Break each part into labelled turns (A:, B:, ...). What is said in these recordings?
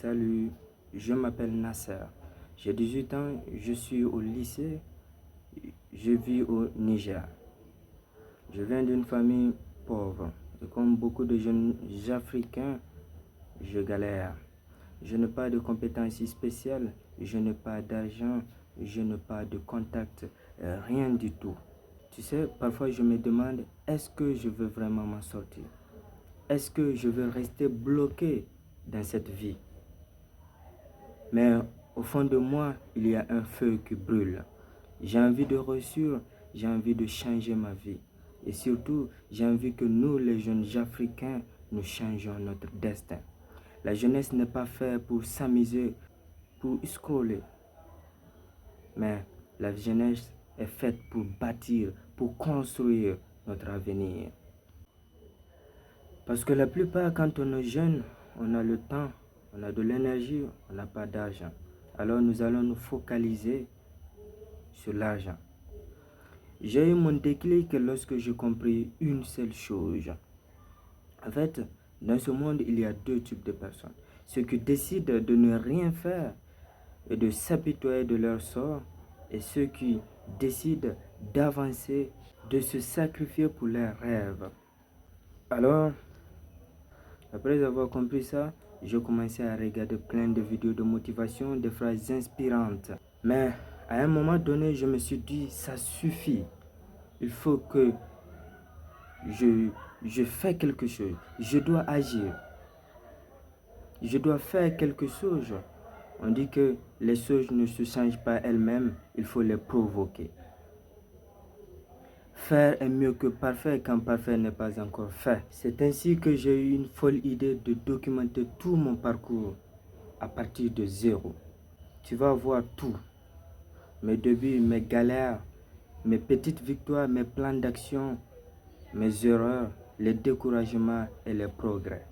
A: Salut, je m'appelle Nasser. J'ai 18 ans, je suis au lycée, je vis au Niger. Je viens d'une famille pauvre et comme beaucoup de jeunes Africains, je galère. Je n'ai pas de compétences spéciales, je n'ai pas d'argent, je n'ai pas de contact, rien du tout. Tu sais, parfois je me demande, est-ce que je veux vraiment m'en sortir? Est-ce que je veux rester bloqué dans cette vie? Mais au fond de moi, il y a un feu qui brûle. J'ai envie de réussir, j'ai envie de changer ma vie. Et surtout, j'ai envie que nous, les jeunes Africains, nous changeons notre destin. La jeunesse n'est pas faite pour s'amuser, pour scroller. Mais la jeunesse est faite pour bâtir, pour construire notre avenir. Parce que la plupart, quand on est jeune, on a le temps, on a de l'énergie, on n'a pas d'argent. Alors nous allons nous focaliser sur l'argent. J'ai eu mon déclic lorsque j'ai compris une seule chose. En fait, dans ce monde, il y a deux types de personnes. Ceux qui décident de ne rien faire et de s'apitoyer de leur sort, et ceux qui décident d'avancer, de se sacrifier pour leurs rêves. Alors, après avoir compris ça, j'ai commencé à regarder plein de vidéos de motivation, des phrases inspirantes. Mais à un moment donné, je me suis dit, ça suffit. Il faut que je fasse quelque chose. Je dois agir. Je dois faire quelque chose. On dit que les choses ne se changent pas elles-mêmes, il faut les provoquer. Faire est mieux que parfait quand parfait n'est pas encore fait. C'est ainsi que j'ai eu une folle idée de documenter tout mon parcours à partir de zéro. Tu vas voir tout. Mes débuts, mes galères, mes petites victoires, mes plans d'action, mes erreurs, les découragements et les progrès.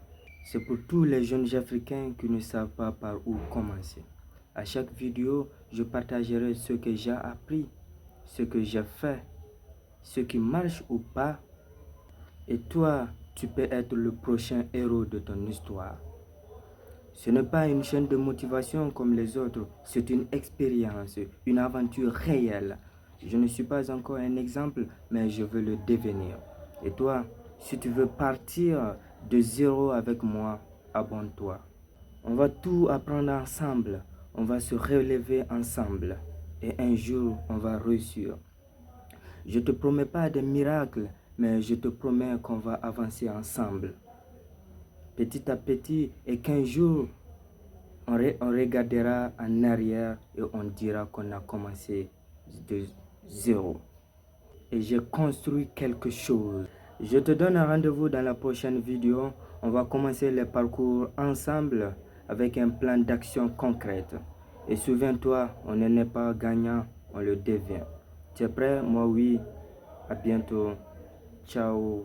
A: C'est pour tous les jeunes Africains qui ne savent pas par où commencer. À chaque vidéo, je partagerai ce que j'ai appris, ce que j'ai fait, ce qui marche ou pas. Et toi, tu peux être le prochain héros de ton histoire. Ce n'est pas une chaîne de motivation comme les autres, c'est une expérience, une aventure réelle. Je ne suis pas encore un exemple, mais je veux le devenir. Et toi, si tu veux partir de zéro avec moi, abonne-toi. On va tout apprendre ensemble, on va se relever ensemble. Et un jour, on va réussir. Je ne te promets pas des miracles, mais je te promets qu'on va avancer ensemble. Petit à petit, et qu'un jour, on regardera en arrière et on dira qu'on a commencé de zéro. Et j'ai construit quelque chose. Je te donne un rendez-vous dans la prochaine vidéo. On va commencer le parcours ensemble avec un plan d'action concret. Et souviens-toi, on n'est pas gagnant, on le devient. Tu es prêt? Moi oui. À bientôt. Ciao.